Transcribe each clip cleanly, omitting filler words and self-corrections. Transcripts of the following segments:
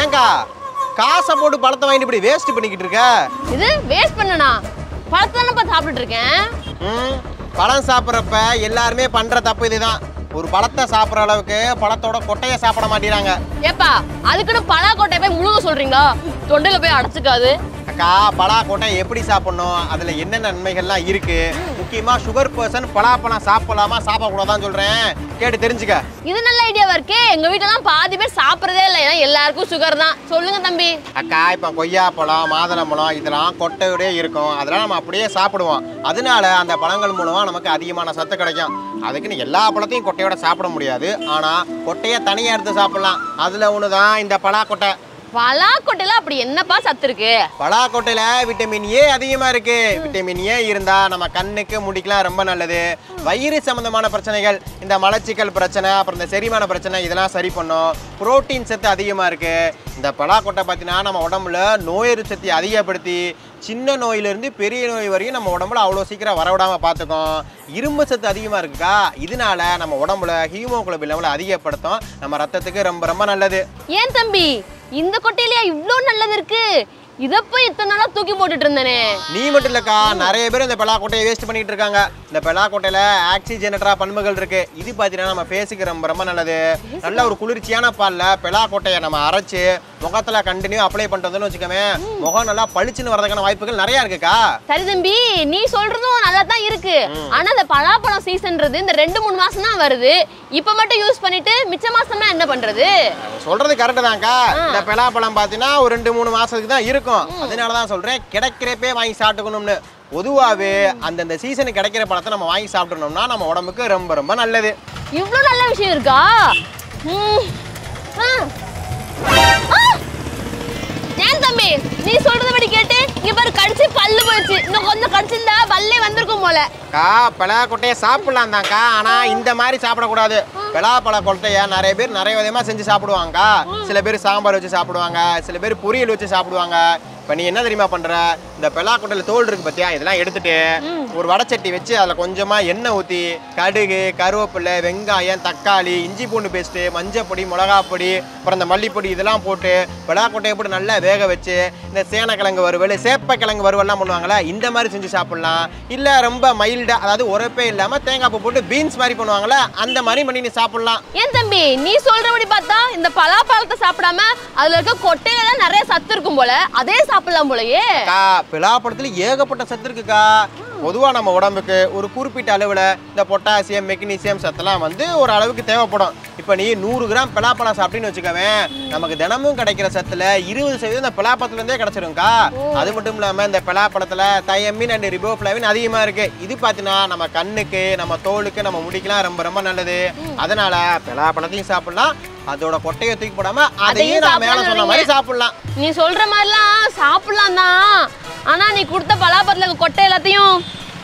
ஏங்கா காசை போட்டு பழத்தை வாங்கிட்டு இப்படி வேஸ்ட் பண்ணிக்கிட்டு இருக்க? இது வேஸ்ட் பண்ணனா? பழத்தை தானப்பா சாப்பிட்டுட்டு இருக்கேன். பழம் சாப்பிட்றப்ப எல்லாருமே பண்ற தப்பு இதுதான். ஒரு பழத்தை சாப்பிட்ற அளவுக்கு பழத்தோட கொட்டையை சாப்பிட மாட்டேறாங்க. ஏப்பா அதுக்குன்னு பலா கொட்டையை போய் முழுங்க சொல்றீங்களா? தொண்டையில போய் அடைச்சுக்காது. அக்கா பலா கொட்டை எப்படி சாப்பிடணும், அதுல என்னென்ன நன்மைகள்லாம் இருக்கு, முக்கியமா சுகர் பர்சன் பலாப்பழம் சாப்பிடலாமா சாப்பிடக்கூடாதான்னு சொல்றேன், கேட்டு தெரிஞ்சுக்க. இது நல்ல ஐடியாவா இருக்கே. எங்க வீட்டுலாம் பாதி பேர் சாப்பிடறதே இல்லை, ஏன்னா எல்லாருக்கும் சுகர் தான். சொல்லுங்க தம்பி. அக்கா இப்ப கொய்யா பழம் மாதுளம்பழம் இதெல்லாம் கொட்டையோடய இருக்கும், அதெல்லாம் நம்ம அப்படியே சாப்பிடுவோம். அதனால அந்த பழங்கள் மூலமா நமக்கு அதிகமான சத்து கிடைக்கும். அதுக்குன்னு எல்லா பழத்தையும் கொட்டையோட சாப்பிட முடியாது, ஆனா கொட்டையை தனியா எடுத்து சாப்பிடலாம். அதுல ஒண்ணுதான் இந்த பலாக்கொட்டை. பலாக்கொட்டையில அப்படி என்னப்பா சத்து இருக்கு? பலாக்கொட்டையில விட்டமின் ஏ அதிகமா இருக்கு. விட்டமின் ஏ இருந்தா நம்ம கண்ணுக்கு முடிக்கலாம் ரொம்ப நல்லது. வயிறு சம்பந்தமான பிரச்சனைகள், இந்த மலச்சிக்கல் பிரச்சனை, அப்புறம் இந்த செரிமான பிரச்சனை இதெல்லாம் சரி பண்ணும். புரோட்டீன் சத்து அதிகமா இருக்கு. இந்த பலாக்கொட்டை பார்த்தீங்கன்னா நம்ம உடம்புல நோய் எதிர்ப்பு சக்தியை அதிகப்படுத்தி சின்ன நோயிலிருந்து பெரிய நோய் வரையும் நம்ம உடம்புல அவ்வளோ சீக்கிரம் வரவிடாம பார்த்துக்கும். இரும்பு சத்து அதிகமாக இருக்குக்கா, இதனால நம்ம உடம்புல ஹீமோகுளோபின் லெவலை அதிகப்படுத்தும். நம்ம ரத்தத்துக்கு ரொம்ப ரொம்ப நல்லது. ஏன் தம்பி இந்த கொட்டையிலயா இவ்ளோ நல்லது இருக்கு? இத போய் இத்தனை நாளா தூக்கி போட்டுட்டு இருந்தேனே. நீ மட்டும் இல்லக்கா, நிறைய பேர் இந்த பலாக்கொட்டையை வேஸ்ட் பண்ணிட்டு இருக்காங்க. இந்த பலாக்கொட்டையில ஆக்சிஜனேட்டரா பண்புகள் இருக்கு. இது பார்த்தீங்கன்னா நம்ம ஃபேஸுக்கு ரொம்ப ரொம்ப நல்லது. நல்ல ஒரு குளிர்ச்சியான பால்ல பலாக்கொட்டையை நம்ம அரைச்சு முகத்துல கண்டினியூ அப்ளை பண்ணிட்டு வச்சுக்கோமே, முகம் நல்லா பளிச்சுன்னு வரதுக்கான வாய்ப்புகள் நிறைய இருக்குக்கா. சரி தம்பி, நீ சொல்றதும் நல்லா தான் இருக்கு. ஆனா இந்த பலாப்பழம் சீசன்றது இந்த 2-3 மாசம் தான் வருது. இப்ப மட்டும் யூஸ் பண்ணிட்டு மிச்ச மாசம்னா என்ன பண்றது? சொல்றது கரெக்ட் தான்க்கா. இந்த பலாப்பழம் பார்த்தீங்கன்னா ஒரு 2-3 மாசத்துக்கு தான் இருக்கும். அதனாலதான் சொல்றேன் கிடைக்கிறப்பே வாங்கி சாப்பிட்டுக்கணும்னு. பொதுவாகவே அந்தந்த சீசனுக்கு கிடைக்கிற பழத்தை நம்ம வாங்கி சாப்பிட்டோம்னா நம்ம உடம்புக்கு ரொம்ப ரொம்ப நல்லது. இவ்வளோ நல்ல விஷயம் இருக்கா? ஏன் தம்பி நீ சொல்றதபடி கேட்டு இங்க பாரு கடிச்சு பல்லு போயிடுச்சு. இன்னும் கொஞ்சம் கடிச்சிருந்தா பல்லே வந்திருக்கும் போல. பலாக்கொட்டையை சாப்பிடலாம் தான்க்கா, ஆனா இந்த மாதிரி சாப்பிடக்கூடாது. பலாப்பழ கொட்டையை நிறைய பேர் நிறைய விதமா செஞ்சு சாப்பிடுவாங்கக்கா. சில பேர் சாம்பார் வச்சு சாப்பிடுவாங்க, சில பேர் பொரியல் வச்சு சாப்பிடுவாங்க. இப்போ நீ என்ன தெரியுமா பண்ற, இந்த பலாக்கொட்டையில தோல் இருக்கு பத்தியா, இதெல்லாம் எடுத்துட்டு ஒரு வடச்சட்டி வச்சு அதில் கொஞ்சமா எண்ணெய் ஊற்றி கடுகு கருவேப்பிலை வெங்காயம் தக்காளி இஞ்சி பூண்டு பேஸ்ட்டு மஞ்சப்பொடி மிளகாப்பொடி அப்புறம் இந்த மல்லிப்பொடி இதெல்லாம் போட்டு பலாக்கொட்டையை போட்டு நல்லா வேக வச்சு இந்த சேனக்கிழங்கு வறுவல் சேப்பக்கிழங்கு வறுவல்லாம் பண்ணுவாங்களே, இந்த மாதிரி செஞ்சு சாப்பிடலாம். இல்லை ரொம்ப மைல்டா, அதாவது உரப்பே இல்லாமல் தேங்காய் பூ போட்டு பீன்ஸ் மாதிரி பண்ணுவாங்களே, அந்த மாதிரி பண்ணி நீ சாப்பிடலாம். ஏன் தம்பி நீ சொல்றபடி பார்த்தா இந்த பலாப்பழத்தை சாப்பிடாம அதுல இருக்க கொட்டையில தான் நிறைய சத்து இருக்கும் போல, அதே சாப்பிடலாம் போலயே. பலாப்பழத்துல ஏகப்பட்ட சத்து இருக்குக்கா. பொதுவா நம்ம உடம்புக்கு ஒரு குறிப்பிட்ட அளவுல இந்த பொட்டாசியம் மெக்னீசியம் சத்தெல்லாம் ஒரு அளவுக்கு தேவைப்படும். இப்ப நீ 100 கிராம் பலாப்பழம் சாப்பிட்டீன்னு வச்சுக்கவே, நமக்கு தினமும் கிடைக்கிற சத்துல 20% இந்த பலாப்பழத்துல இருந்தே கிடைச்சிருக்கா. அது மட்டும் இல்லாம இந்த பலாப்பழத்துல தயமின் அண்ட் ரிபோஃப்ளாவின் அதிகமா இருக்கு. இது பாத்தீங்கன்னா நம்ம கண்ணுக்கு நம்ம தோலுக்கு நம்ம முடிக்கலாம் ரொம்ப ரொம்ப நல்லது. அதனால பலாப்பழத்தையும் சாப்பிடலாம், அதோட கொட்டையை தூக்கி போடாம அதையும் நான் மேல சொன்ன மாதிரி சாப்பிடலாம். நீ சொல்ற மாதிரிலாம் சாப்பிடலாம் தான், ஆனா நீ கொடுத்த பலாப்பழத்துல கொட்டை எல்லாத்தையும்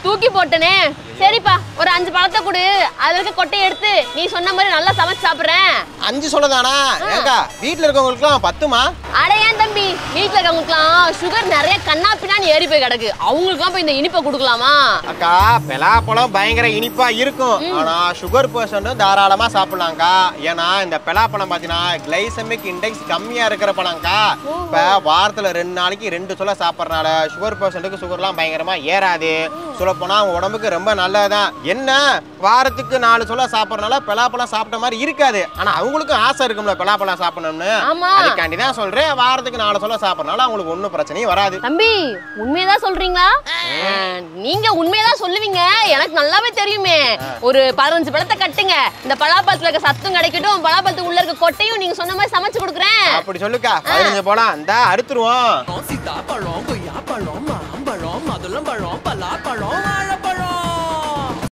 தூக்கி போட்டனே. சரிப்பா ஒரு 5 பழத்தை கொடு, அதுல இருக்க கொட்டையை எடுத்து நீ சொன்ன மாதிரி நல்லா சமைச்சு சாப்பிடுறேன். 5 சொல்லதானா? ஏக்கா வீட்டுல இருக்கவங்களுக்குலாம் 10மா? அட ஏன் தம்பி வீட்டுல இருக்கவங்களுக்குலாம் சுகர் நிறைய கண்ணா பின்னான்னு ஏறி போய் கிடக்கு, அவங்களுக்குலாம் போய் இந்த இனிப்பை கொடுக்கலாமா? அக்கா பலாப்பழம் பயங்கர இனிப்பா இருக்கும், ஆனா சுகர் பர்சன்ட் தாராளமா சாப்பிடலாம்க்கா. ஏன்னா இந்த பலாப்பழம் பாத்தீங்கன்னா கிளைசமிக் இண்டெக்ஸ் கம்மியா இருக்கிற பழம்க்கா. இப்ப வாரத்துல 2 நாளைக்கு 2 சொல்ல சாப்பிட்றதுனால சுகர் பர்சன்ட்டுக்கு சுகர்லாம் பயங்கரமா ஏறாது. சொல்லப்போனா அவங்க உடம்புக்கு ரொம்ப நல்லதுதான். என்ன வாரத்துக்கு 4 சொல்ல சாப்பிட்றதுனால பலாப்பழம் சாப்பிட்ட மாதிரி இருக்காது, ஆனா அவங்களுக்கும் ஆசை இருக்கும்ல பலாப்பழம் சாப்பிடணும்னு. அதுக்காண்டி தான் சொல்றேன், வாரத்துக்கு 4 சொல்ல சாப்பிட்றதுனால அவங்களுக்கு ஒன்றும் பிரச்சனையும் வராது. தம்பி உண்மையதான் சொல்றீங்களா? நீங்க உண்மையதான் சொல்லுவீங்க, எனக்கு நல்லாவே தெரியுமே. ஒரு 15 பழத்தை கட்டுங்க, இந்த பலாப்பழத்துல இருக்க சத்தும் கிடைக்கட்டும், பலாப்பழத்துக்கு உள்ள இருக்க கொட்டையும் நீங்க சொன்ன மாதிரி சமைச்சு கொடுக்குறேன். அப்படி சொல்லுக்கா, 15 போலாம், இந்த அறுத்துருவோம். சீதாப்பழம் கொய்யாப்பழம் மாம்பழம் மாதுளம்பழம் பலாப்பழம் வாழைப்பழம்